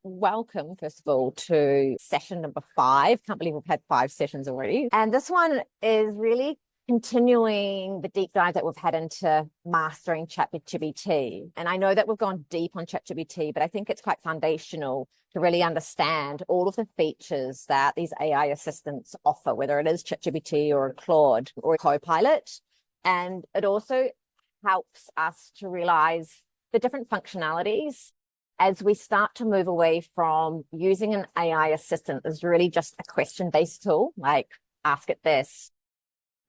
welcome, first of all, to session number 5. Can't believe we've had 5 sessions already. And this one is really continuing the deep dive that we've had into mastering ChatGPT. And I know that we've gone deep on ChatGPT, but I think it's quite foundational to really understand all of the features that these AI assistants offer, whether it is ChatGPT or a Claude or a Copilot. And it also helps us to realize the different functionalities as we start to move away from using an AI assistant as really just a question-based tool, like ask it this,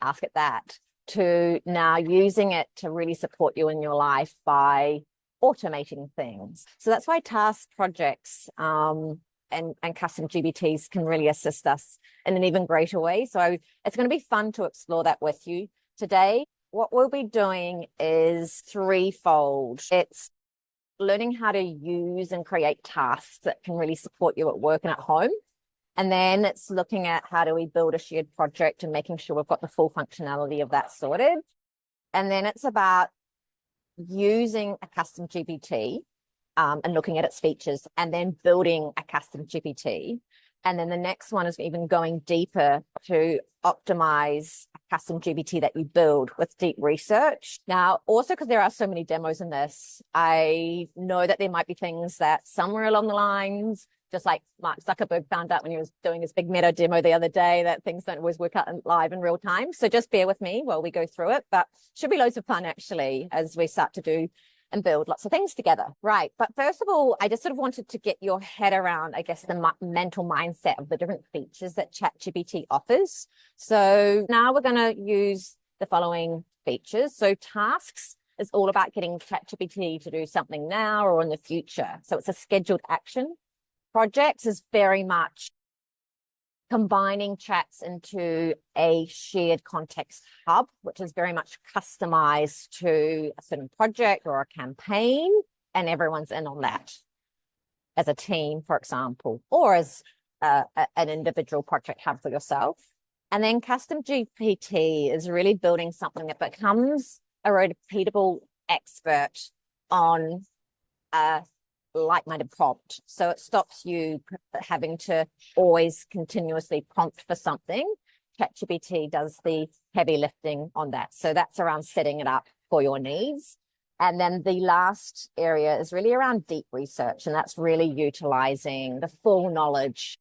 ask it that, to now using it to really support you in your life by automating things. So that's why task projects and CustomGPTs can really assist us in an even greater way. So it's going to be fun to explore that with you today. What we'll be doing is threefold. It's learning how to use and create tasks that can really support you at work and at home. And then it's looking at how do we build a shared project and making sure we've got the full functionality of that sorted. And then it's about using a custom GPT and looking at its features and then building a custom GPT. And then the next one is even going deeper to optimize a custom GPT that you build with deep research. Now, also because there are so many demos in this, I know that there might be things that somewhere along the lines, just like Mark Zuckerberg found out when he was doing his big Meta demo the other day, that things don't always work out live in real time. So just bear with me while we go through it, but should be loads of fun actually as we start to do and build lots of things together. Right. But first of all, I just sort of wanted to get your head around, I guess, the mental mindset of the different features that ChatGPT offers. So now we're going to use the following features. So tasks is all about getting ChatGPT to do something now or in the future. So it's a scheduled action. Projects is very much combining chats into a shared context hub, which is very much customized to a certain project or a campaign, and everyone's in on that as a team, for example, or as an individual project hub for yourself. And then custom GPT is really building something that becomes a repeatable expert on a like-minded prompt. So it stops you having to always continuously prompt for something. ChatGPT does the heavy lifting on that. So that's around setting it up for your needs. And then the last area is really around deep research. And that's really utilizing the full knowledge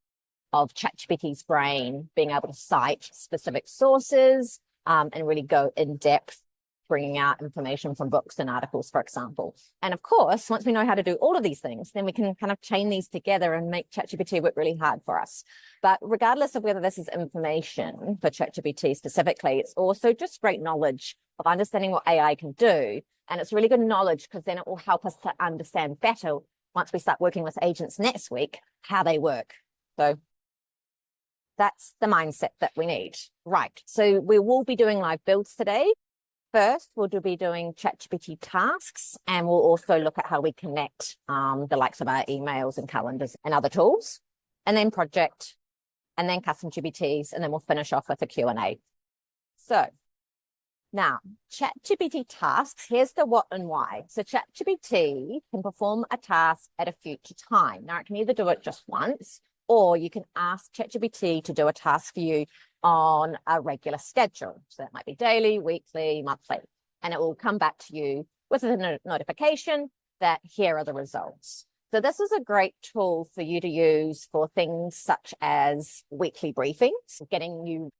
of ChatGPT's brain, being able to cite specific sources and really go in depth, bringing out information from books and articles, for example. And of course, once we know how to do all of these things, then we can kind of chain these together and make ChatGPT work really hard for us. But regardless of whether this is information for ChatGPT specifically, it's also just great knowledge of understanding what AI can do. And it's really good knowledge because then it will help us to understand better once we start working with agents next week, how they work. So that's the mindset that we need. Right. So we will be doing live builds today. First, we'll be doing ChatGPT tasks, and we'll also look at how we connect the likes of our emails and calendars and other tools, and then project, and then custom GPTs, and then we'll finish off with a Q&A. So now, ChatGPT tasks, here's the what and why. So ChatGPT can perform a task at a future time. Now, it can either do it just once, or you can ask ChatGPT to do a task for you on a regular schedule. So that might be daily, weekly, monthly, and it will come back to you with a notification that here are the results. So this is a great tool for you to use for things such as weekly briefings, getting you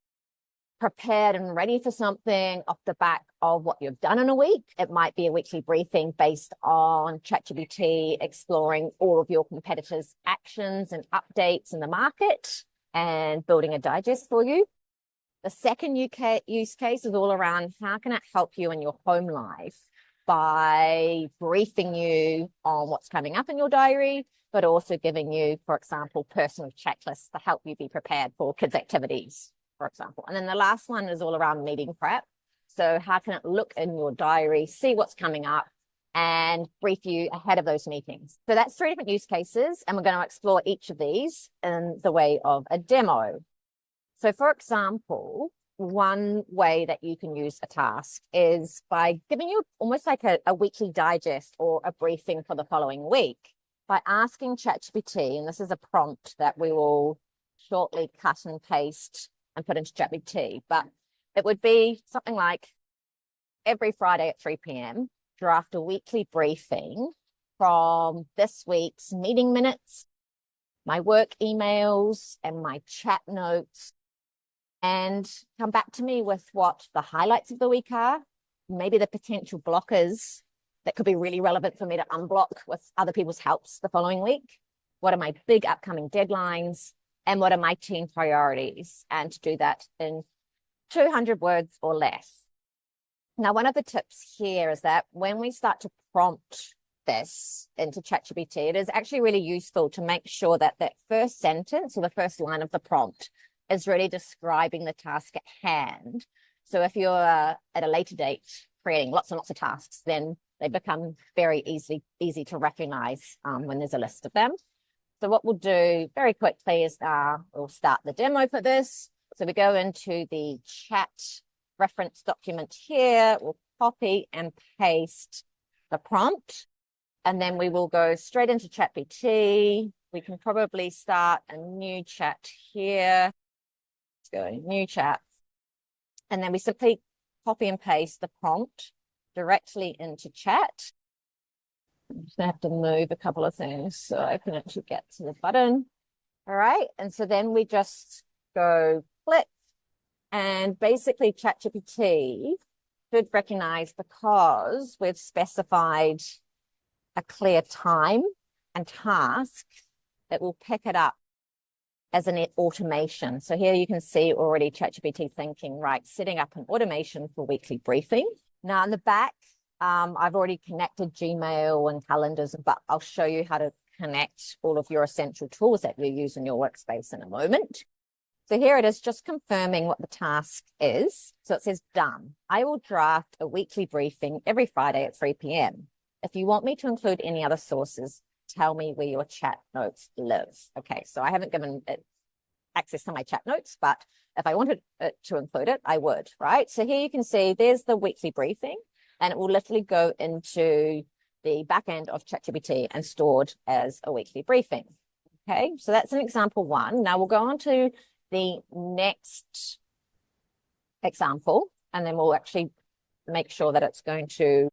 prepared and ready for something off the back of what you've done in a week. It might be a weekly briefing based on ChatGPT exploring all of your competitors' actions and updates in the market and building a digest for you. The second use case is all around how can it help you in your home life by briefing you on what's coming up in your diary, but also giving you, for example, personal checklists to help you be prepared for kids' activities, for example. And then the last one is all around meeting prep. So how can it look in your diary, see what's coming up, and brief you ahead of those meetings? So that's 3 different use cases, and we're going to explore each of these in the way of a demo. So for example, one way that you can use a task is by giving you almost like a weekly digest or a briefing for the following week. by asking ChatGPT, and this is a prompt that we will shortly cut and paste and put into ChatGPT, but it would be something like every Friday at 3 p.m., draft a weekly briefing from this week's meeting minutes, my work emails, and my chat notes, and come back to me with what the highlights of the week are, maybe the potential blockers that could be really relevant for me to unblock with other people's helps the following week. What are my big upcoming deadlines? And what are my team priorities? And to do that in 200 words or less. Now, one of the tips here is that when we start to prompt this into ChatGPT, it is actually really useful to make sure that that first sentence or the first line of the prompt is really describing the task at hand. So if you're at a later date creating lots and lots of tasks, then they become very easy to recognize when there's a list of them. So what we'll do very quickly is we'll start the demo for this. So we go into the chat reference document here. We'll copy and paste the prompt, and then we will go straight into ChatGPT. We can probably start a new chat here. Let's go new chat. And then we simply copy and paste the prompt directly into chat. I'm just gonna have to move a couple of things so I can actually get to the button. All right, and so then we just go click, and basically ChatGPT should recognize, because we've specified a clear time and task, it will pick it up as an automation. So here you can see already ChatGPT thinking, right, setting up an automation for weekly briefing. Now in the back, I've already connected Gmail and calendars, but I'll show you how to connect all of your essential tools that you use in your workspace in a moment. So here it is, just confirming what the task is. So it says done. I will draft a weekly briefing every Friday at 3 p.m. If you want me to include any other sources, tell me where your chat notes live. Okay, so I haven't given it access to my chat notes, but if I wanted it to include it, I would, right? So here you can see there's the weekly briefing, and it will literally go into the back end of ChatGPT and stored as a weekly briefing. Okay, so that's an example one. Now we'll go on to the next example, and then we'll actually make sure that it's going to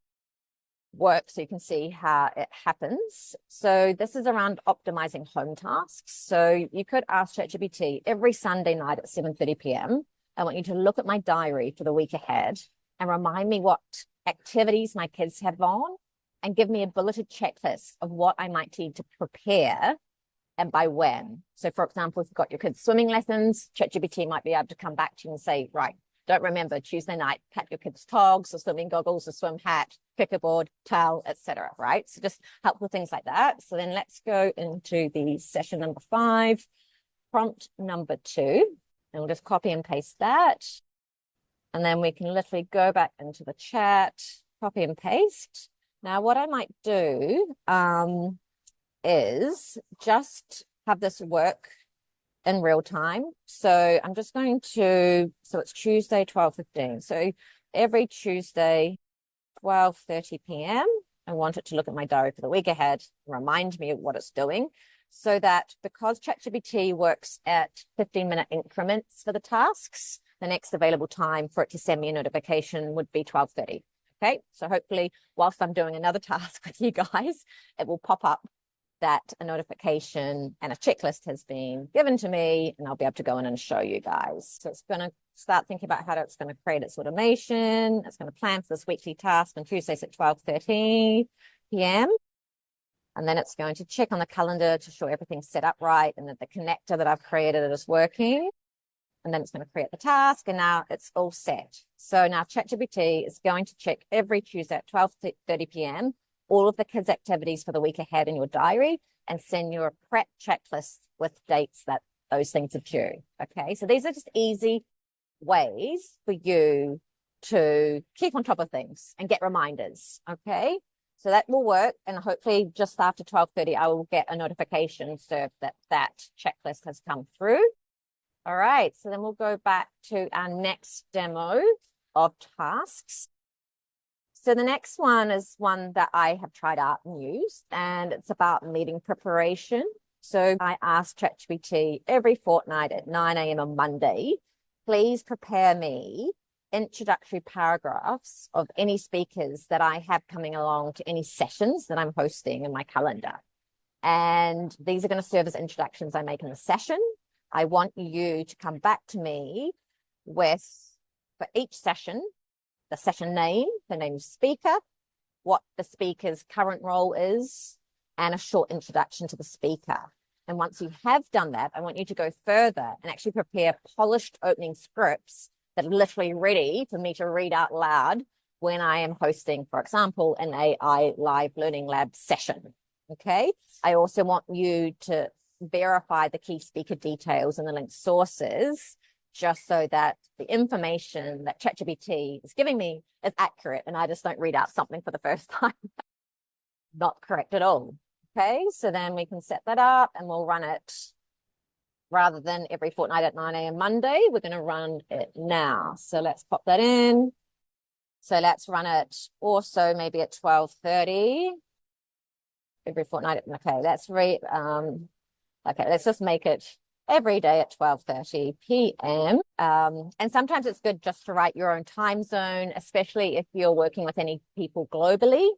work so you can see how it happens. So this is around optimizing home tasks. So you could ask ChatGPT every Sunday night at 7:30 p.m. I want you to look at my diary for the week ahead and remind me what activities my kids have on, and give me a bulleted checklist of what I might need to prepare and by when. So for example, if you've got your kids' swimming lessons, ChatGPT might be able to come back to you and say, right, don't remember Tuesday night, pack your kids' togs or swimming goggles or swim hat, kickerboard, towel, etc. Right? So just helpful things like that. So then let's go into the session number 5, prompt number 2, and we'll just copy and paste that. And then we can literally go back into the chat, copy and paste. Now, what I might do is just have this work in real time. So I'm just going to, so it's Tuesday, 12:15. So every Tuesday, 12:30 p.m., I want it to look at my diary for the week ahead, remind me of what it's doing, so that because ChatGPT works at 15-minute increments for the tasks, the next available time for it to send me a notification would be 12:30. Okay, so hopefully whilst I'm doing another task with you guys, it will pop up that a notification and a checklist has been given to me, and I'll be able to go in and show you guys. So it's going to start thinking about how it's going to create its automation. It's going to plan for this weekly task on Tuesdays at 12:30 p.m. And then it's going to check on the calendar to show everything's set up right and that the connector that I've created is working. And then it's going to create the task, and now it's all set. So now ChatGPT is going to check every Tuesday at 12:30 p.m. all of the kids' activities for the week ahead in your diary, and send you a prep checklist with dates that those things are due. Okay, so these are just easy ways for you to keep on top of things and get reminders. Okay, so that will work, and hopefully just after 12:30 I will get a notification so that that checklist has come through. All right, so then we'll go back to our next demo of tasks. So the next one is one that I have tried out and used, and it's about meeting preparation. So I asked ChatGPT every fortnight at 9 a.m. on Monday, please prepare me introductory paragraphs of any speakers that I have coming along to any sessions that I'm hosting in my calendar. And these are going to serve as introductions I make in the session. I want you to come back to me with, for each session, the session name, the name of speaker, what the speaker's current role is, and a short introduction to the speaker. And once you have done that, I want you to go further and actually prepare polished opening scripts that are literally ready for me to read out loud when I am hosting, for example, an AI live learning lab session. Okay. I also want you to verify the key speaker details and the linked sources, just so that the information that ChatGPT is giving me is accurate and I just don't read out something for the first time. Not correct at all. Okay, so then we can set that up and we'll run it rather than every fortnight at 9 a.m. Monday. We're going to run it now. So let's pop that in. So let's run it also maybe at 12:30 every fortnight. Okay, let's just make it every day at 12:30 p.m. And sometimes it's good just to write your own time zone, especially if you're working with any people globally,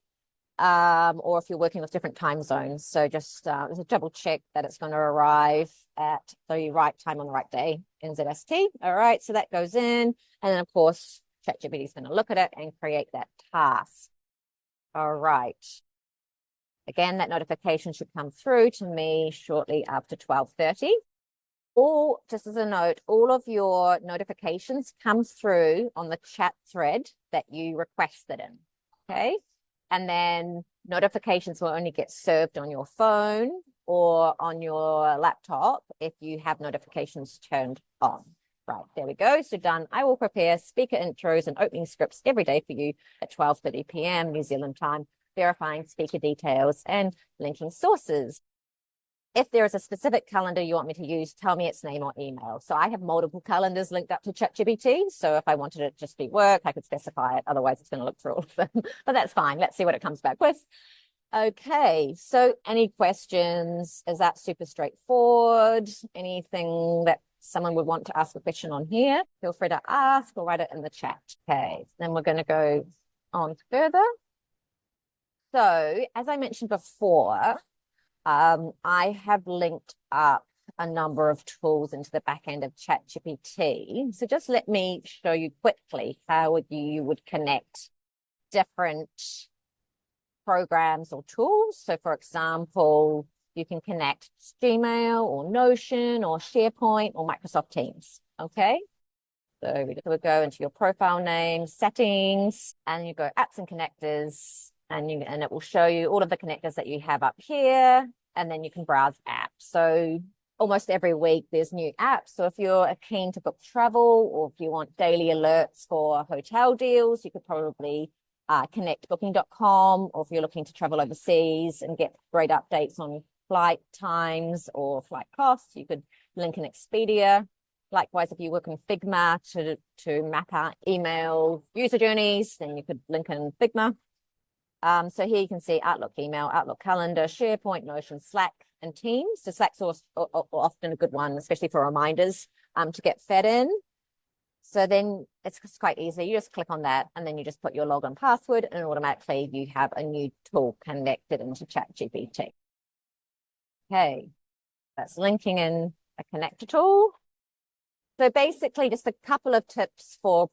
or if you're working with different time zones. So just double check that it's going to arrive at the right time on the right day, NZST. All right, so that goes in. And then, of course, ChatGPT is going to look at it and create that task. All right. Again, that notification should come through to me shortly after 12:30. Or just as a note, all of your notifications come through on the chat thread that you requested in, okay? And then notifications will only get served on your phone or on your laptop if you have notifications turned on. Right, there we go. So done. I will prepare speaker intros and opening scripts every day for you at 12:30 p.m. New Zealand time, verifying speaker details and linking sources. If there is a specific calendar you want me to use, tell me its name or email. So I have multiple calendars linked up to ChatGPT. So if I wanted it to just be work, I could specify it. Otherwise, it's going to look through all of them. But that's fine. Let's see what it comes back with. Okay, so any questions? Is that super straightforward? Anything that someone would want to ask a question on here? Feel free to ask or write it in the chat. Okay, then we're going to go on further. So as I mentioned before, I have linked up a number of tools into the back end of ChatGPT. So just let me show you quickly how you would connect different programs or tools. So for example, you can connect Gmail or Notion or SharePoint or Microsoft Teams. Okay. So we go into your profile name, settings, and you go apps and connectors, and it will show you all of the connectors that you have up here. And then you can browse apps. So almost every week there's new apps. So if you're keen to book travel, or if you want daily alerts for hotel deals, you could probably connect booking.com. Or if you're looking to travel overseas and get great updates on flight times or flight costs, you could link in Expedia. Likewise, if you work in Figma to map out email user journeys, then you could link in Figma. So here you can see Outlook email, Outlook calendar, SharePoint, Notion, Slack, and Teams. So Slack's often a good one, especially for reminders to get fed in. So then it's quite easy. You just click on that and then you just put your login password and automatically you have a new tool connected into ChatGPT. Okay, that's linking in a connector tool. So basically just a couple of tips for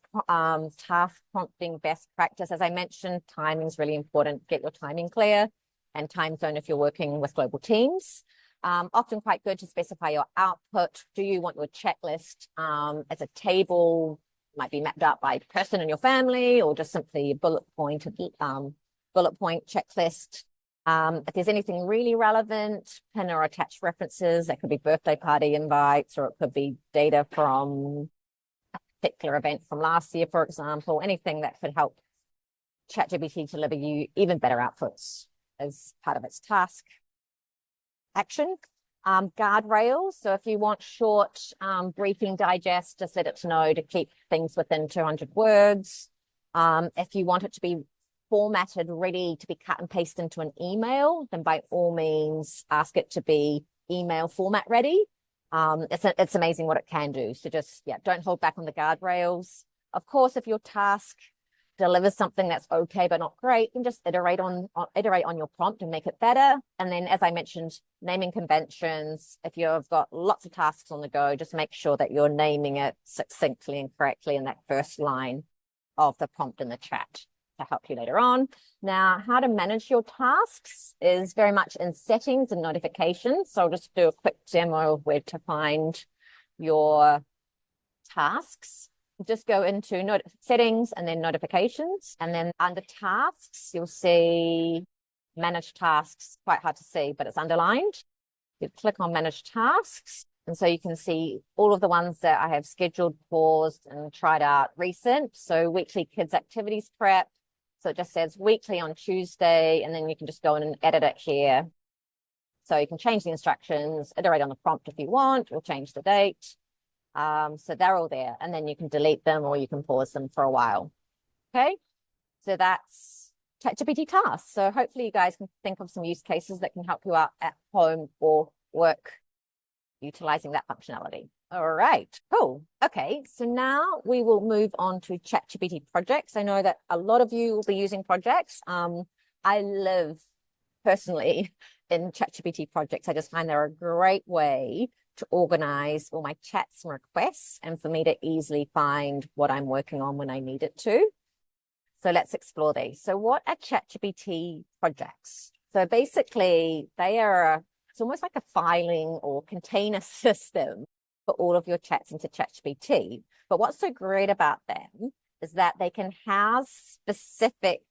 task prompting best practice. As I mentioned, timing is really important. Get your timing clear, and time zone if you're working with global teams. Often quite good to specify your output. Do you want your checklist as a table? Might be mapped out by person in your family, or just simply a bullet point checklist. If there's anything really relevant, pin or attach references. That could be birthday party invites, or it could be data from a particular event from last year, for example. Anything that could help ChatGPT deliver you even better outputs as part of its task action. Guardrails. So if you want short briefing digest, just let it know to keep things within 200 words. If you want it to be formatted, ready to be cut and pasted into an email, then by all means, ask it to be email format ready. It's amazing what it can do. So just, yeah, don't hold back on the guardrails. Of course, if your task delivers something that's okay but not great, you can just iterate on your prompt and make it better. And then, as I mentioned, naming conventions. If you've got lots of tasks on the go, just make sure that you're naming it succinctly and correctly in that first line of the prompt in the chat to help you later on. Now, how to manage your tasks is very much in settings and notifications. So I'll just do a quick demo of where to find your tasks. Just go into settings and then notifications. And then under tasks, you'll see manage tasks. Quite hard to see, but it's underlined. You click on manage tasks. And so you can see all of the ones that I have scheduled, paused, and tried out recent. So weekly kids activities prep. So it just says weekly on Tuesday, and then you can just go in and edit it here. So you can change the instructions, iterate on the prompt if you want, or change the date. So they're all there, and then you can delete them or you can pause them for a while. Okay, so that's ChatGPT tasks. So hopefully you guys can think of some use cases that can help you out at home or work utilizing that functionality. All right, cool. Okay, so now we will move on to ChatGPT projects. I know that a lot of you will be using projects. I live personally in ChatGPT projects. I just find they're a great way to organize all my chats and requests and for me to easily find what I'm working on when I need it to. So let's explore these. So what are ChatGPT projects? So basically it's almost like a filing or container system for all of your chats into ChatGPT. But what's so great about them is that they can house specific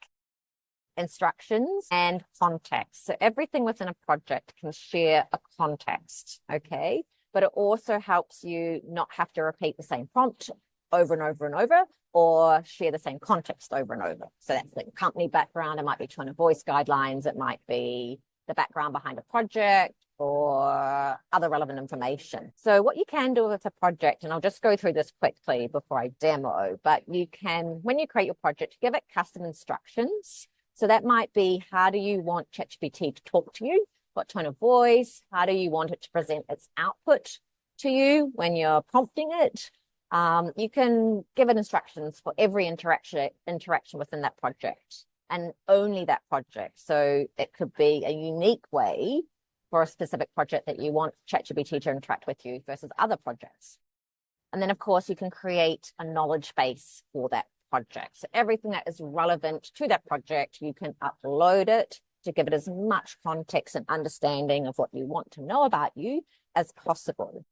instructions and context. So everything within a project can share a context, okay? But it also helps you not have to repeat the same prompt over and over and over, or share the same context over and over. So that's the company background. It might be tone of voice guidelines. It might be the background behind a project or other relevant information. So what you can do with a project, and I'll just go through this quickly before I demo, but you can, when you create your project, give it custom instructions. So that might be, how do you want ChatGPT to talk to you? What tone of voice? How do you want it to present its output to you when you're prompting it? You can give it instructions for every interaction within that project, and only that project. So it could be a unique way for a specific project that you want ChatGPT to interact with you versus other projects. And then, of course, you can create a knowledge base for that project. So everything that is relevant to that project, you can upload it to give it as much context and understanding of what you want to know about you as possible.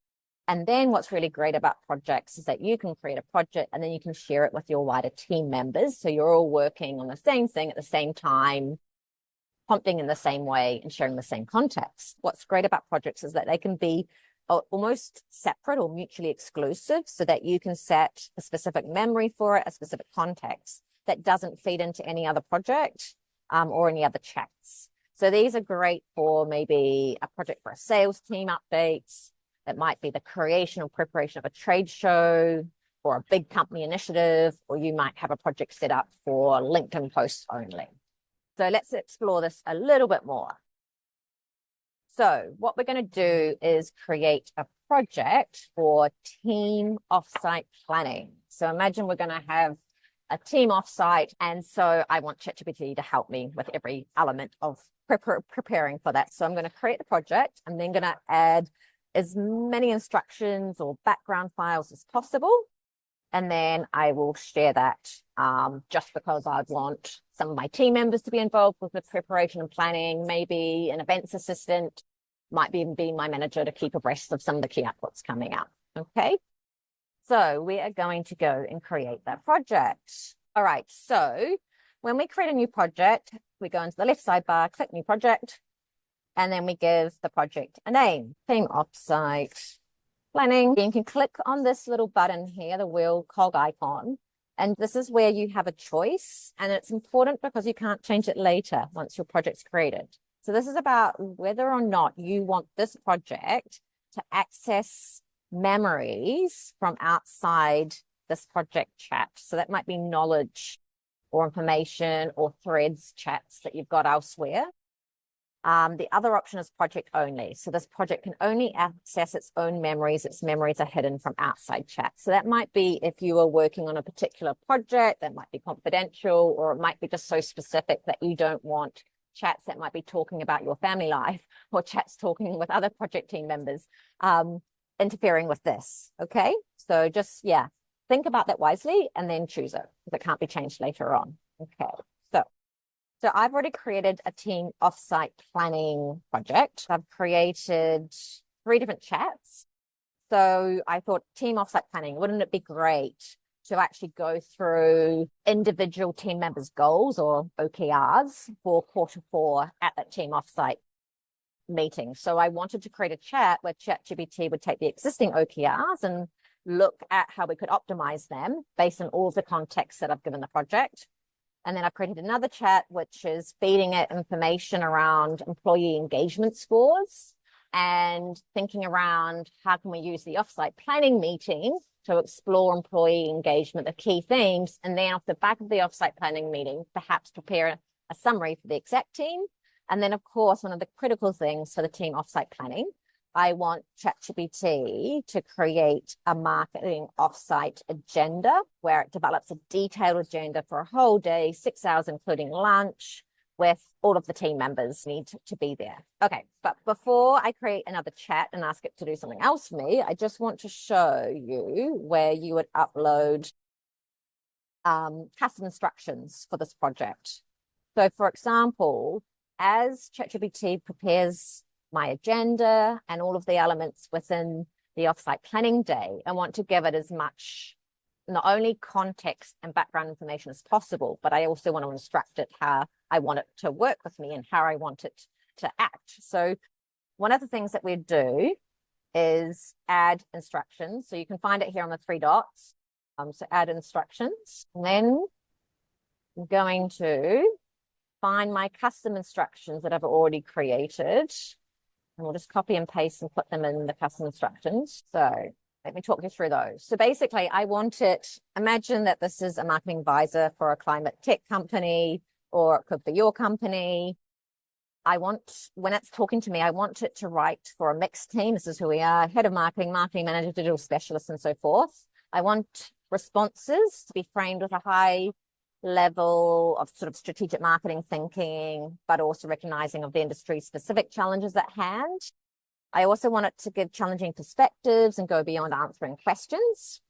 And then what's really great about projects is that you can create a project and then you can share it with your wider team members. So you're all working on the same thing at the same time, prompting in the same way and sharing the same context. What's great about projects is that they can be almost separate or mutually exclusive, so that you can set a specific memory for it, a specific context that doesn't feed into any other project or any other chats. So these are great for maybe a project for a sales team updates. It might be the creation or preparation of a trade show or a big company initiative, or you might have a project set up for LinkedIn posts only. So let's explore this a little bit more. So what we're going to do is create a project for team offsite planning. So imagine we're going to have a team offsite, and so I want ChatGPT to help me with every element of preparing for that. So I'm going to create the project. I'm then going to add as many instructions or background files as possible. And then I will share that just because I want some of my team members to be involved with the preparation and planning, maybe an events assistant, might even be my manager to keep abreast of some of the key outputs coming out. Okay, so we are going to go and create that project. All right, so when we create a new project, we go into the left sidebar, click new project, and then we give the project a name, team offsite planning. You can click on this little button here, the wheel cog icon, and this is where you have a choice, and it's important because you can't change it later once your project's created. So this is about whether or not you want this project to access memories from outside this project chat. So that might be knowledge or information or threads, chats that you've got elsewhere. The other option is project only. So this project can only access its own memories. Its memories are hidden from outside chat. So that might be if you are working on a particular project, that might be confidential, or it might be just so specific that you don't want chats that might be talking about your family life or chats talking with other project team members interfering with this. Okay. So just, yeah, think about that wisely and then choose it because it can't be changed later on. Okay. So I've already created a team offsite planning project. I've created 3 different chats. So I thought team offsite planning, wouldn't it be great to actually go through individual team members' goals or OKRs for Q4 at that team offsite meeting. So I wanted to create a chat where ChatGPT would take the existing OKRs and look at how we could optimize them based on all of the context that I've given the project. And then I've created another chat, which is feeding it information around employee engagement scores and thinking around how can we use the offsite planning meeting to explore employee engagement, the key themes. And then off the back of the offsite planning meeting, perhaps prepare a summary for the exec team. And then, of course, one of the critical things for the team offsite planning, I want ChatGPT to create a marketing offsite agenda where it develops a detailed agenda for a whole day, 6 hours, including lunch, with all of the team members need to be there. Okay, but before I create another chat and ask it to do something else for me, I just want to show you where you would upload custom instructions for this project. So, for example, as ChatGPT prepares my agenda and all of the elements within the offsite planning day, I want to give it as much not only context and background information as possible, but I also want to instruct it how I want it to work with me and how I want it to act. So one of the things that we do is add instructions. So you can find it here on the 3 dots. So add instructions. And then I'm going to find my custom instructions that I've already created. And we'll just copy and paste and put them in the custom instructions. So let me talk you through those. So basically, I want it, imagine that this is a marketing advisor for a climate tech company, or it could be your company. I want, when it's talking to me, I want it to write for a mixed team. This is who we are, head of marketing, marketing manager, digital specialist, and so forth. I want responses to be framed with a high level of sort of strategic marketing thinking, but also recognizing of the industry specific challenges at hand. I also want it to give challenging perspectives and go beyond answering questions.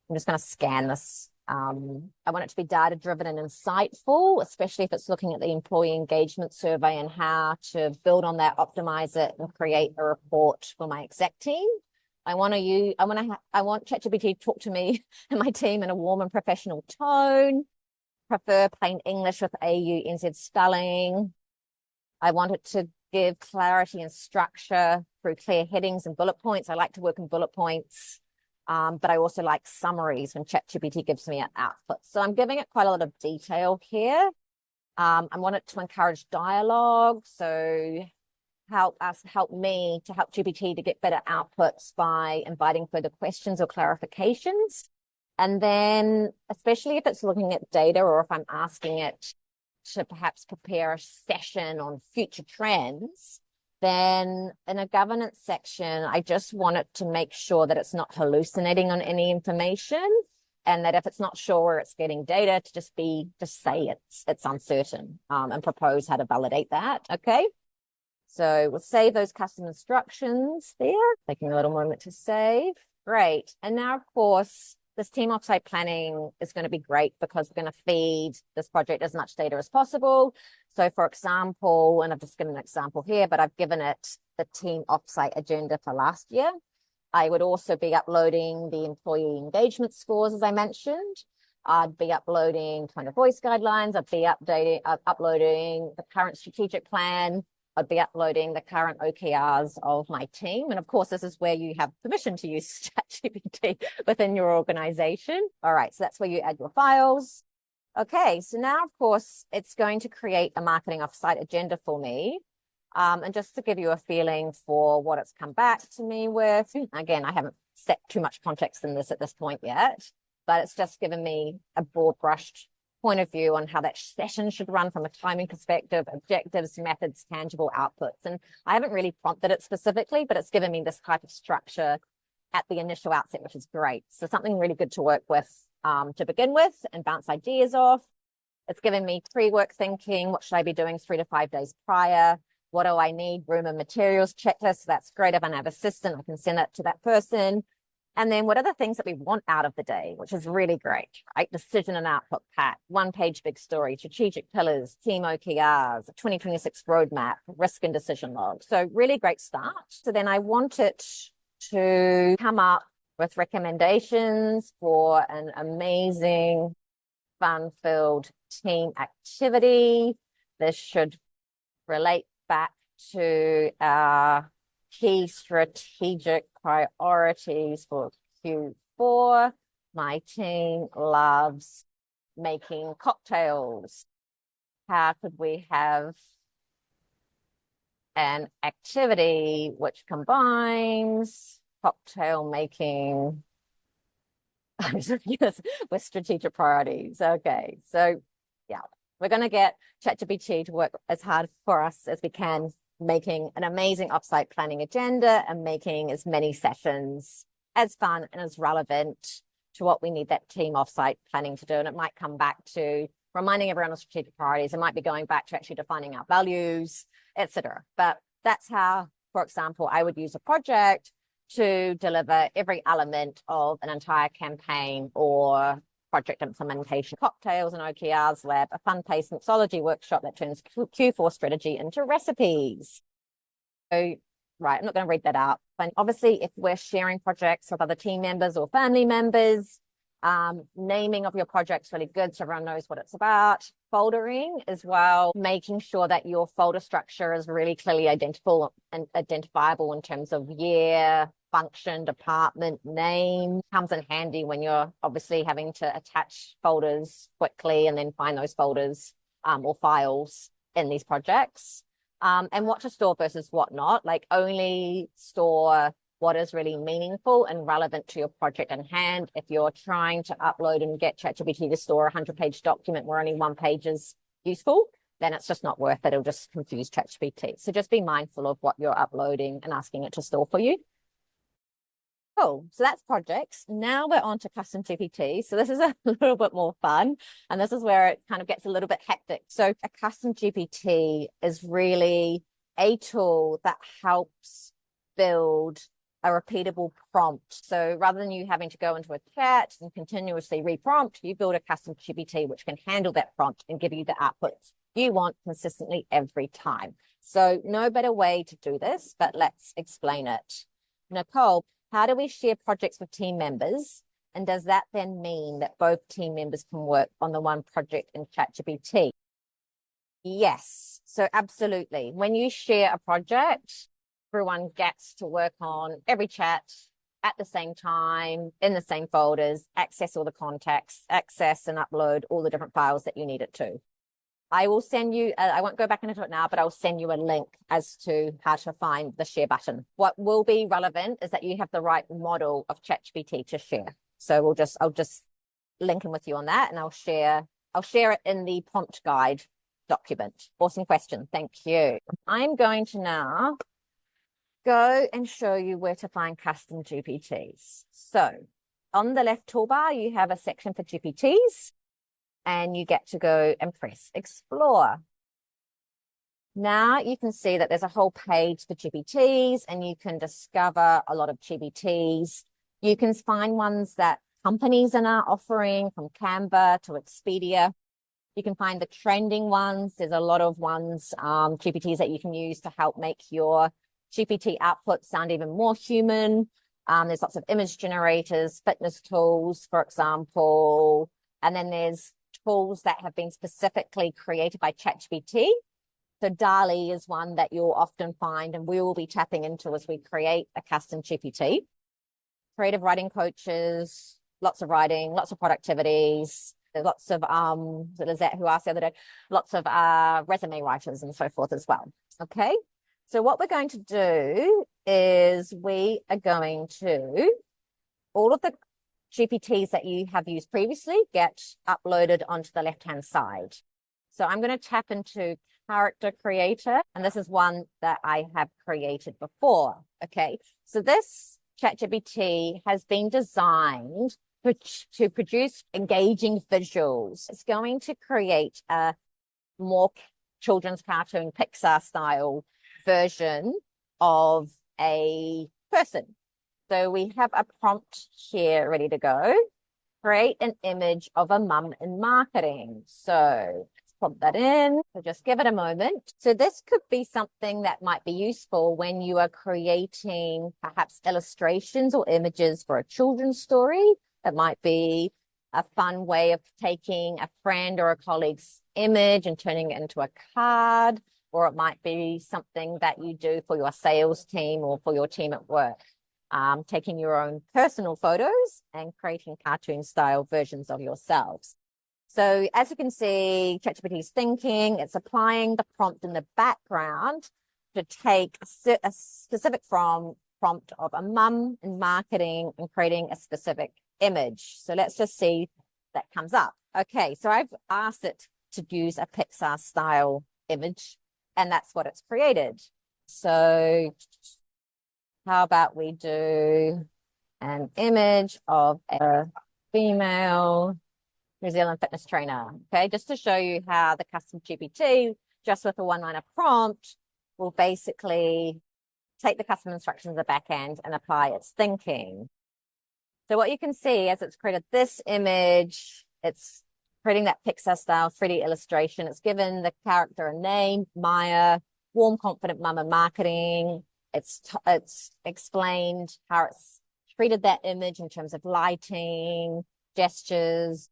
I'm just going to scan this. I want it to be data driven and insightful, especially if it's looking at the employee engagement survey and how to build on that, optimize it, and create a report for my exec team. I want ChatGPT to talk to me and my team in a warm and professional tone. Prefer plain English with AU NZ spelling. I want it to give clarity and structure through clear headings and bullet points. I like to work in bullet points, but I also like summaries when ChatGPT gives me an output. So I'm giving it quite a lot of detail here. I want it to encourage dialogue. So help me to help GPT to get better outputs by inviting further questions or clarifications. And then, especially if it's looking at data or if I'm asking it to perhaps prepare a session on future trends, then in a governance section, I just want it to make sure that it's not hallucinating on any information, and that if it's not sure where it's getting data, to just say it's uncertain, and propose how to validate that. Okay. So we'll save those custom instructions there. Taking a little moment to save. Great. And now, of course, this team offsite planning is going to be great because we're going to feed this project as much data as possible. So for example, and I've just given an example here, but I've given it the team offsite agenda for last year. I would also be uploading the employee engagement scores, as I mentioned. I'd be uploading tone of voice guidelines. I'd be uploading the current strategic plan. I'd be uploading the current OKRs of my team. And of course, this is where you have permission to use ChatGPT within your organization. All right, so that's where you add your files. Okay, so now, of course, it's going to create a marketing offsite agenda for me. And just to give you a feeling for what it's come back to me with, again, I haven't set too much context in this at this point yet, but it's just given me a broad brushed point of view on how that session should run from a timing perspective, objectives, methods, tangible outputs. And I haven't really prompted it specifically, but it's given me this type of structure at the initial outset, which is great. So something really good to work with to begin with and bounce ideas off. It's given me pre-work thinking. What should I be doing 3 to 5 days prior? What do I need? Room and materials checklist. That's great. If I have an assistant, I can send that to that person. And then what are the things that we want out of the day, which is really great, right? Decision and output pack, 1-page big story, strategic pillars, team OKRs, 2026 roadmap, risk and decision log. So really great start. So then I want it to come up with recommendations for an amazing, fun-filled team activity. This should relate back to our key strategic priorities for Q4. My team loves making cocktails. How could we have an activity which combines cocktail making with strategic priorities? Okay, so yeah, we're going to get ChatGPT to work as hard for us as we can, making an amazing offsite planning agenda and making as many sessions as fun and as relevant to what we need that team offsite planning to do. And it might come back to reminding everyone of strategic priorities. It might be going back to actually defining our values, etc. But that's how, for example, I would use a project to deliver every element of an entire campaign or project implementation. Cocktails and OKRs lab, a fun-paced mixology workshop that turns Q4 strategy into recipes. So, right, I'm not going to read that out. But obviously, if we're sharing projects with other team members or family members, naming of your project's really good so everyone knows what it's about. Foldering as well, making sure that your folder structure is really clearly identifiable in terms of year, function, department, name. Comes in handy when you're obviously having to attach folders quickly and then find those folders or files in these projects. And what to store versus what not. Like only store what is really meaningful and relevant to your project in hand. If you're trying to upload and get ChatGPT to store a 100-page document where only 1 page is useful, then it's just not worth it. It'll just confuse ChatGPT. So just be mindful of what you're uploading and asking it to store for you. Cool. So that's projects. Now we're on to CustomGPT. So this is a little bit more fun. And this is where it kind of gets a little bit hectic. So a CustomGPT is really a tool that helps build a repeatable prompt. So rather than you having to go into a chat and continuously reprompt, you build a custom GPT which can handle that prompt and give you the outputs you want consistently every time. So no better way to do this, but let's explain it. Nicole, how do we share projects with team members? And does that then mean that both team members can work on the one project in ChatGPT? Yes, so absolutely. When you share a project, everyone gets to work on every chat at the same time, in the same folders, access all the contacts, access and upload all the different files that you need it to. I will send you, I won't go back into it now, but I'll send you a link as to how to find the share button. What will be relevant is that you have the right model of ChatGPT to share. So I'll just link in with you on that, and I'll share it in the prompt guide document. Awesome question. Thank you. I'm going to now go and show you where to find custom GPTs. So on the left toolbar, you have a section for GPTs, and you get to go and press explore. Now you can see that there's a whole page for GPTs, and you can discover a lot of GPTs. You can find ones that companies are now offering, from Canva to Expedia. You can find the trending ones. There's a lot of ones, GPTs that you can use to help make your GPT output sound even more human. There's lots of image generators, fitness tools, for example. And then there's tools that have been specifically created by ChatGPT. So DALL-E is one that you'll often find, and we will be tapping into as we create a custom GPT. Creative writing coaches, lots of writing, lots of productivities. There's lots of, Lizette, who asked the other day, lots of resume writers and so forth as well. Okay. So what we're going to do is we are going to, all of the GPTs that you have used previously get uploaded onto the left-hand side. So I'm going to tap into Character Creator, and this is one that I have created before. Okay, so this ChatGPT has been designed to produce engaging visuals. It's going to create a more children's cartoon Pixar style version of a person. So we have a prompt here ready to go. Create an image of a mum in marketing. So let's prompt that in. So just give it a moment. So this could be something that might be useful when you are creating perhaps illustrations or images for a children's story. It might be a fun way of taking a friend or a colleague's image and turning it into a card, or it might be something that you do for your sales team or for your team at work. Taking your own personal photos and creating cartoon style versions of yourselves. So as you can see, ChatGPT is thinking, it's applying the prompt in the background to take a specific prompt of a mum in marketing and creating a specific image. So let's just see that comes up. Okay, so I've asked it to use a Pixar style image, and that's what it's created. So how about we do an image of a female New Zealand fitness trainer, okay? Just to show you how the CustomGPT, just with a one-liner prompt, will basically take the custom instructions in the back end and apply its thinking. So what you can see as it's created this image, it's creating that Pixar style 3D illustration. It's given the character a name, Maya, warm, confident mum in marketing. It's explained how it's treated that image in terms of lighting, gestures,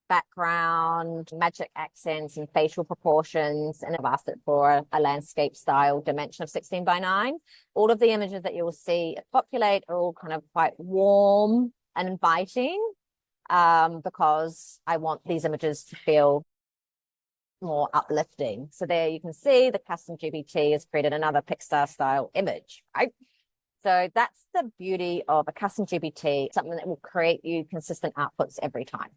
background, magic accents, and facial proportions. And I've asked it for a landscape style dimension of 16 by 9. All of the images that you will see populate are all kind of quite warm and inviting, because I want these images to feel more uplifting. So there you can see the CustomGPT has created another Pixar style image, right? So that's the beauty of a CustomGPT, something that will create you consistent outputs every time.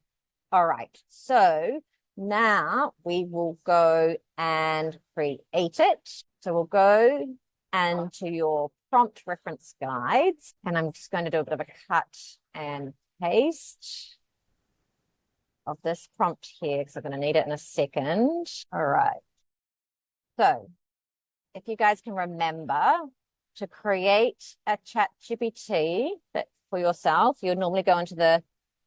All right, so now we will go and create it. So we'll go and to your prompt reference guides, and I'm just going to do a bit of a cut and paste of this prompt here because I'm going to need it in a second. All right. So if you guys can remember to create a ChatGPT that for yourself, you would normally go into the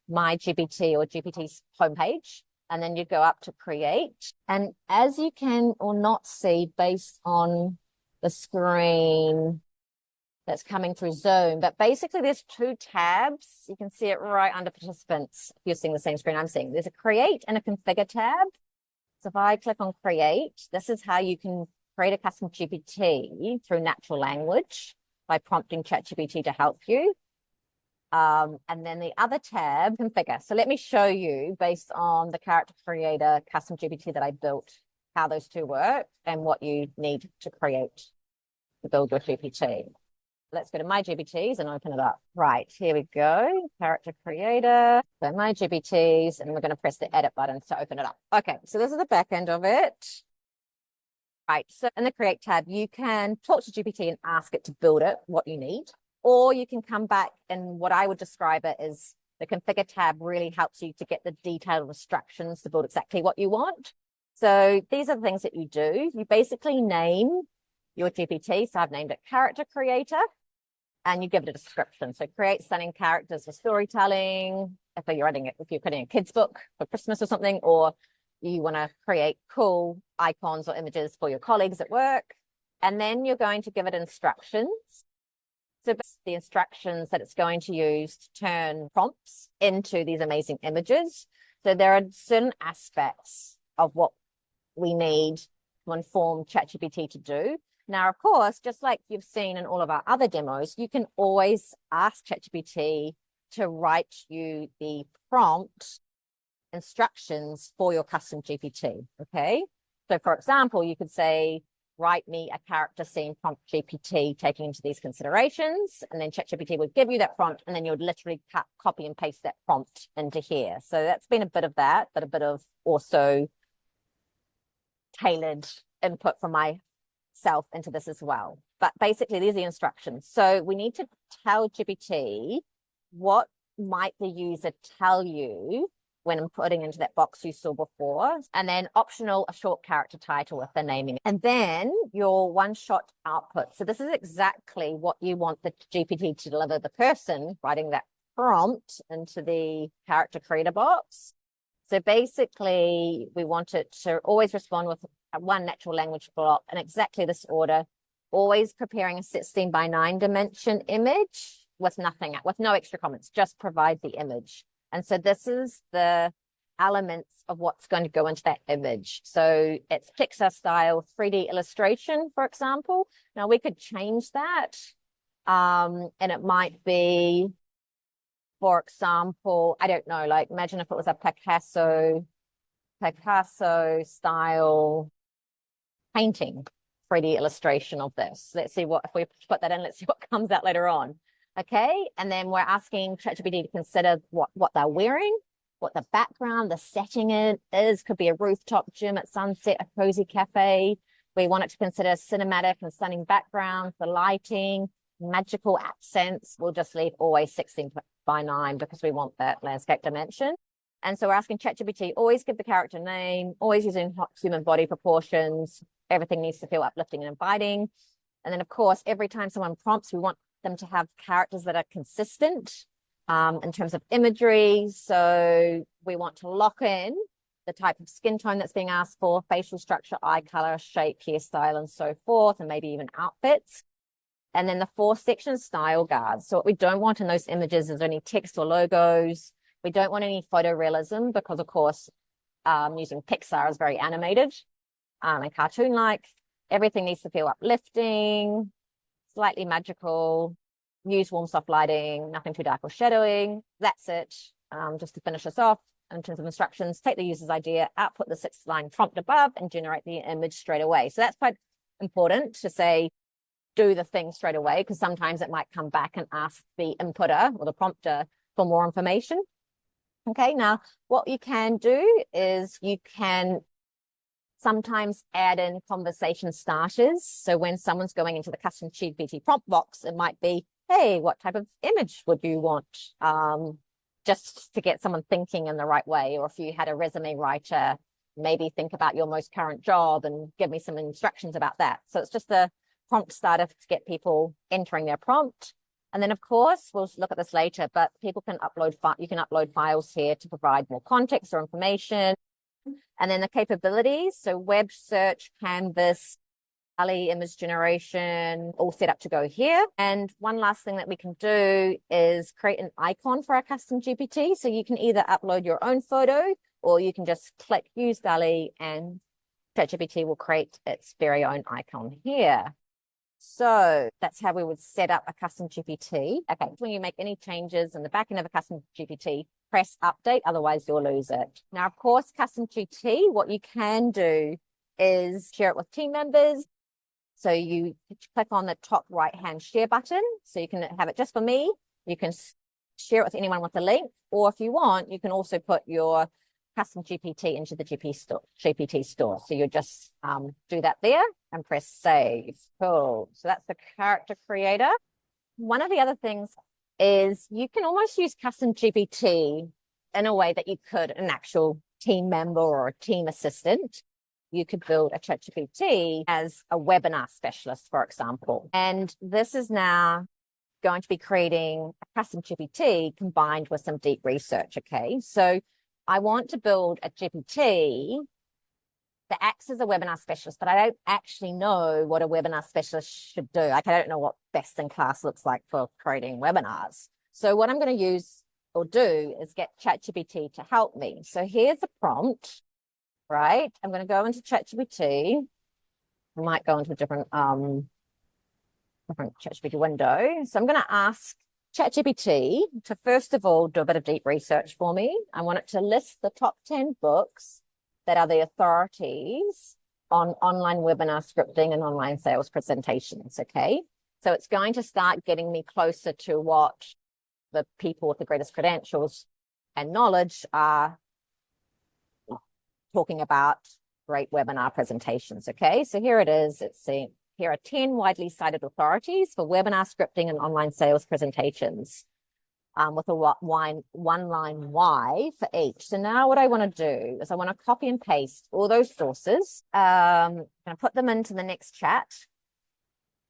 My GPT or GPT's homepage, and then you go up to create. And as you can or not see based on the screen that's coming through Zoom, but basically there's two tabs. You can see it right under participants. If you're seeing the same screen I'm seeing, there's a create and a configure tab. So if I click on create, this is how you can create a custom GPT through natural language by prompting ChatGPT to help you. And then the other tab, configure. So let me show you based on the character creator custom GPT that I built, how those two work and what you need to create to build your GPT. Let's go to My GPTs and open it up. Right, here we go. Character creator. So My GPTs, and we're going to press the edit button to open it up. Okay, so this is the back end of it. Right, so in the create tab, you can talk to GPT and ask it to build it, what you need. Or you can come back, and what I would describe it as the configure tab really helps you to get the detailed instructions to build exactly what you want. So these are the things that you do. You basically name your GPT. So I've named it character creator, and you give it a description. So create stunning characters for storytelling. If you're putting a kid's book for Christmas or something, or you want to create cool icons or images for your colleagues at work. And then you're going to give it instructions. So the instructions that it's going to use to turn prompts into these amazing images. So there are certain aspects of what we need to inform ChatGPT to do. Now, of course, just like you've seen in all of our other demos, you can always ask ChatGPT to write you the prompt instructions for your custom GPT, okay? So for example, you could say, write me a character scene prompt GPT taking into these considerations. And then ChatGPT would give you that prompt, and then you would literally copy and paste that prompt into here. So that's been a bit of that, but a bit of also tailored input from myself into this as well. But basically, these are the instructions. So we need to tell GPT what might the user tell you when I'm putting into that box you saw before, and then optional, a short character title with the naming, and then your one-shot output. So this is exactly what you want the GPT to deliver the person writing that prompt into the character creator box. So basically, we want it to always respond with one natural language block in exactly this order, always preparing a 16:9 dimension image with nothing, with no extra comments, just provide the image. And so this is the elements of what's going to go into that image. So it's Pixar style 3D illustration, for example. Now we could change that. And it might be, for example, I don't know, like imagine if it was a Picasso style painting, 3D illustration of this. Let's see what, if we put that in, let's see what comes out later on. Okay, and then we're asking ChatGPT to consider what they're wearing, what the background, the setting is. Could be a rooftop gym at sunset, a cozy cafe. We want it to consider cinematic and stunning backgrounds, the lighting, magical accents. We'll just leave always 16:9 because we want that landscape dimension. And so we're asking ChatGPT, always give the character name, always using human body proportions. Everything needs to feel uplifting and inviting. And then, of course, every time someone prompts, we want them to have characters that are consistent in terms of imagery. So we want to lock in the type of skin tone that's being asked for, facial structure, eye color, shape, hairstyle, and so forth, and maybe even outfits. And then the 4 section style guards. So what we don't want in those images is any text or logos. We don't want any photorealism because, of course, using Pixar is very animated and cartoon-like. Everything needs to feel uplifting, slightly magical, use warm soft lighting, nothing too dark or shadowing. That's it. Just to finish us off in terms of instructions, take the user's idea, output the 6-line prompt above, and generate the image straight away. So that's quite important to say, do the thing straight away, because sometimes it might come back and ask the inputter or the prompter for more information. Okay, now what you can do is you can sometimes add in conversation starters. So when someone's going into the CustomGPT prompt box, it might be, hey, what type of image would you want? Just to get someone thinking in the right way. Or if you had a resume writer, maybe think about your most current job and give me some instructions about that. So it's just a prompt starter to get people entering their prompt. And then, of course, we'll look at this later, but people can upload, you can upload files here to provide more context or information. And then the capabilities, so web search, Canvas, DALL-E, image generation, all set up to go here. And one last thing that we can do is create an icon for our custom GPT. So you can either upload your own photo, or you can just click use DALL-E and ChatGPT will create its very own icon here. So that's how we would set up a custom GPT. Okay, when you make any changes in the backend of a custom GPT, press update, otherwise you'll lose it. Now, of course, custom GPT, what you can do is share it with team members. So you click on the top right-hand share button. So you can have it just for me. You can share it with anyone with a link. Or if you want, you can also put your custom GPT into the GPT store. So you just do that there and press save. Cool. So that's the character creator. One of the other things is you can almost use custom GPT in a way that you could an actual team member or a team assistant. You could build a ChatGPT as a webinar specialist, for example. And this is now going to be creating a custom GPT combined with some deep research. Okay, so I want to build a GPT that acts as a webinar specialist, but I don't actually know what a webinar specialist should do. Like, I don't know what best in class looks like for creating webinars. So what I'm going to use or do is get ChatGPT to help me. So here's a prompt, right? I'm going to go into ChatGPT. I might go into a different ChatGPT window. So I'm going to ask ChatGPT to first of all do a bit of deep research for me. I want it to list the top 10 books that are the authorities on online webinar scripting and online sales presentations, okay? So it's going to start getting me closer to what the people with the greatest credentials and knowledge are talking about great webinar presentations, okay? So here it is. Here are 10 widely cited authorities for webinar scripting and online sales presentations, with a one-line why for each. So now what I want to do is I want to copy and paste all those sources. I'm going to put them into the next chat.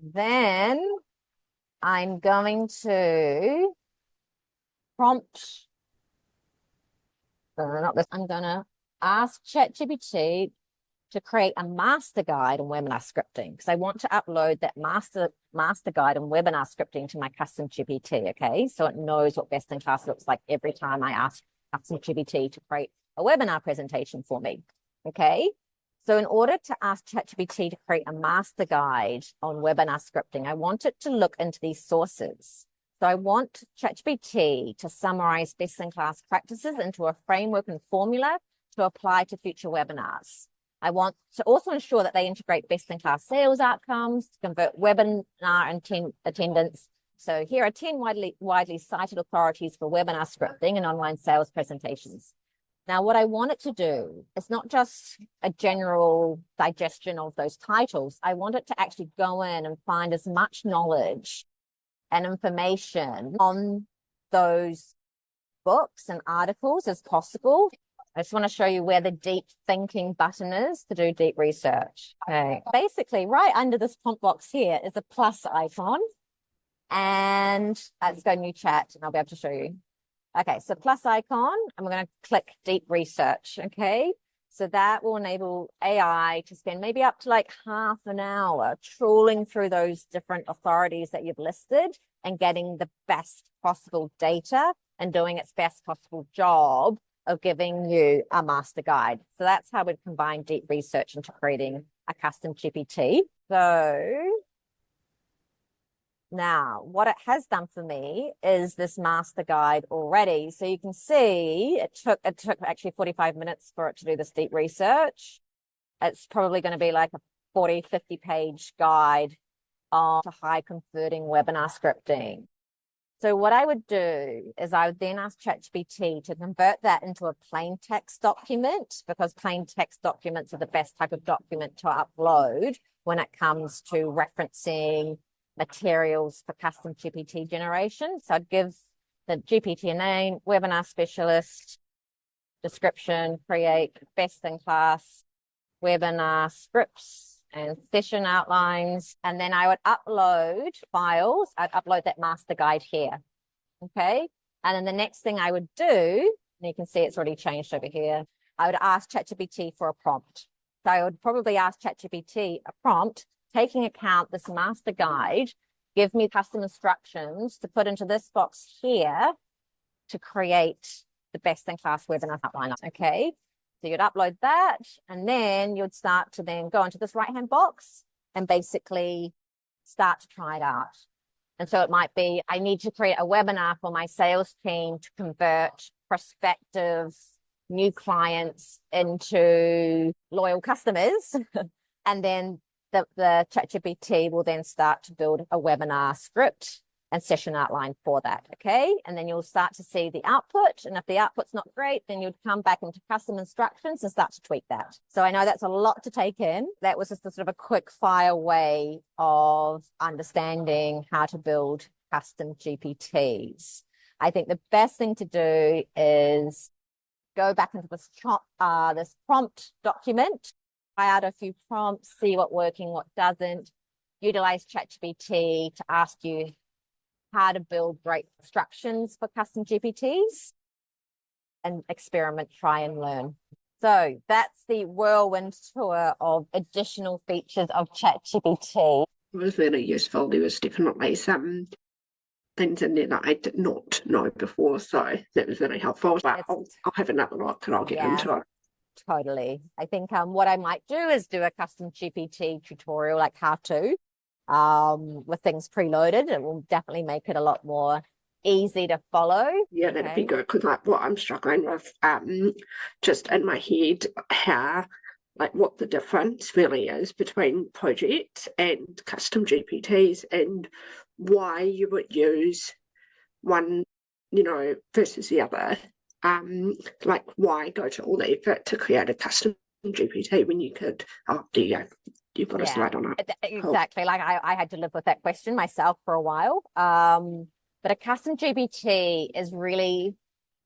Then I'm going to prompt, not this, I'm going to ask ChatGPT to create a master guide on webinar scripting, because I want to upload that master guide on webinar scripting to my CustomGPT, okay? So it knows what best in class looks like every time I ask CustomGPT to create a webinar presentation for me, okay? So in order to ask ChatGPT to create a master guide on webinar scripting, I want it to look into these sources. So I want ChatGPT to summarize best in class practices into a framework and formula to apply to future webinars. I want to also ensure that they integrate best-in-class sales outcomes to convert webinar attendance. So here are 10 widely cited authorities for webinar scripting and online sales presentations. Now, what I want it to do is not just a general digestion of those titles. I want it to actually go in and find as much knowledge and information on those books and articles as possible. I just want to show you where the deep thinking button is to do deep research. Okay. Basically, right under this prompt box here is a plus icon. And let's go new chat and I'll be able to show you. Okay, so plus icon, and we're going to click deep research, okay? So that will enable AI to spend maybe up to like half an hour trawling through those different authorities that you've listed and getting the best possible data and doing its best possible job of giving you a master guide. So that's how we'd combine deep research into creating a custom GPT. So now what it has done for me is this master guide already. So you can see it took actually 45 minutes for it to do this deep research. It's probably going to be like a 40, 50 page guide on high converting webinar scripting. So what I would do is I would then ask ChatGPT to convert that into a plain text document, because plain text documents are the best type of document to upload when it comes to referencing materials for custom GPT generation. So I'd give the GPT a name, webinar specialist, description, create best in class webinar scripts and session outlines, and then I would upload files. I'd upload that master guide here, okay? And then the next thing I would do, and you can see it's already changed over here, I would ask ChatGPT for a prompt. So I would probably ask ChatGPT a prompt, taking account this master guide, give me custom instructions to put into this box here to create the best-in-class webinar outline, okay? So you'd upload that, and then you'd start to then go into this right-hand box and basically start to try it out. And so it might be, I need to create a webinar for my sales team to convert prospective new clients into loyal customers. And then the ChatGPT will then start to build a webinar script and session outline for that, okay? And then you'll start to see the output. And if the output's not great, then you'd come back into custom instructions and start to tweak that. So I know that's a lot to take in. That was just a sort of a quick fire way of understanding how to build custom GPTs. I think the best thing to do is go back into this prompt document, try out a few prompts, see what's working, what doesn't, utilize ChatGPT to ask you how to build great instructions for custom GPTs, and experiment, try and learn. So that's the whirlwind tour of additional features of ChatGPT. It was really useful. There was definitely some things in there that I did not know before, so that was really helpful. But I'll have another look and I'll get into it. Totally. I think what I might do is do a custom GPT tutorial, like how to, with things preloaded. It will definitely make it a lot more easy to follow. Yeah, that'd be good, because like what I'm struggling with, just in my head, how like what the difference really is between projects and custom GPTs, and why you would use one, versus the other. Like why go to all the effort to create a custom GPT when you could, oh, there you go. You've got a slide on it. Exactly. Cool. Like I had to live with that question myself for a while. But a custom GPT is really,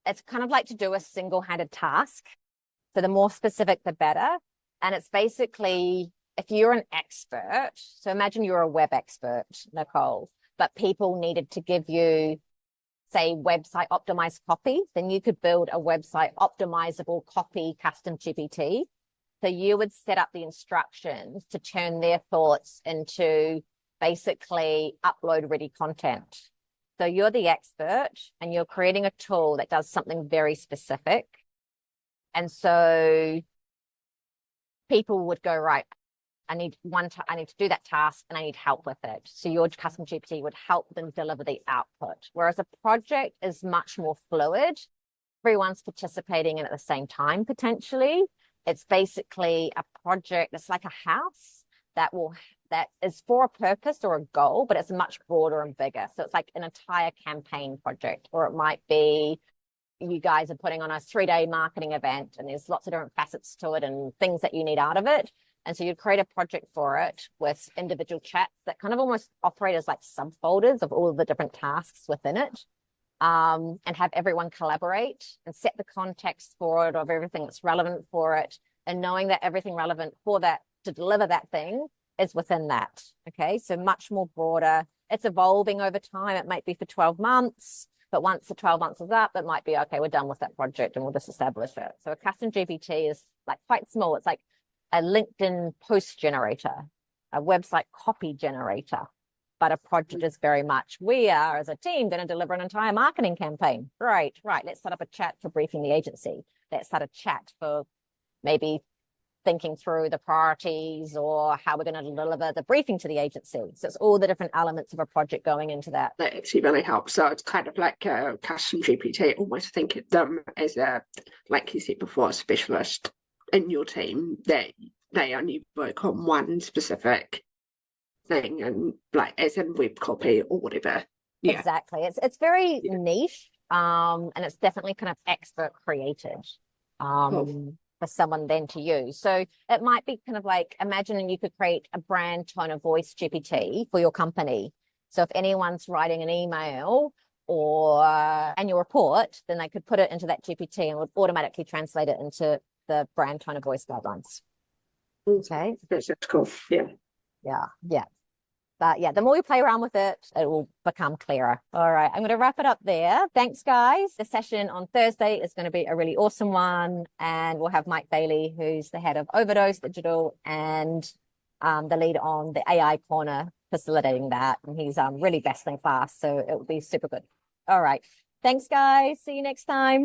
it's kind of like to do a single-handed task. So the more specific, the better. And it's basically, if you're an expert, so imagine you're a web expert, Nicole, but people needed to give you, say, website optimized copy, then you could build a website optimizable copy custom GPT. So you would set up the instructions to turn their thoughts into basically upload ready content. So you're the expert and you're creating a tool that does something very specific. And so people would go, right, I need to do that task and I need help with it. So your custom GPT would help them deliver the output. Whereas a project is much more fluid. Everyone's participating in it at the same time, potentially. It's basically a project. It's like a house that is for a purpose or a goal, but it's much broader and bigger. So it's like an entire campaign project, or it might be you guys are putting on a 3-day marketing event and there's lots of different facets to it and things that you need out of it. And so you'd create a project for it with individual chats that kind of almost operate as like subfolders of all of the different tasks within it. And have everyone collaborate and set the context for it of everything that's relevant for it, and knowing that everything relevant for that to deliver that thing is within that. Okay, so much more broader. It's evolving over time. It might be for 12 months, but once the 12 months is up, it might be, okay, we're done with that project and we'll just establish it. So a custom GPT is like quite small. It's like a LinkedIn post generator, a website copy generator. But a project is very much, we are as a team going to deliver an entire marketing campaign. Right. Let's set up a chat for briefing the agency. Let's start a chat for maybe thinking through the priorities or how we're going to deliver the briefing to the agency. So it's all the different elements of a project going into that. That actually really helps. So it's kind of like a custom GPT, almost think of them as a, like you said before, a specialist in your team, that they only work on one specific thing, and like as in web copy or whatever. Yeah. Exactly. It's very niche, and it's definitely kind of expert created for someone then to use. So it might be kind of like, imagine you could create a brand tone of voice GPT for your company. So if anyone's writing an email or annual report, then they could put it into that GPT and would automatically translate it into the brand tone of voice guidelines. Okay. That's cool. Yeah. But yeah, the more we play around with it, it will become clearer. All right, I'm going to wrap it up there. Thanks, guys. The session on Thursday is going to be a really awesome one. And we'll have Mike Bailey, who's the head of Overdose Digital and the lead on the AI Corner, facilitating that. And he's really best in class. So it will be super good. All right. Thanks, guys. See you next time.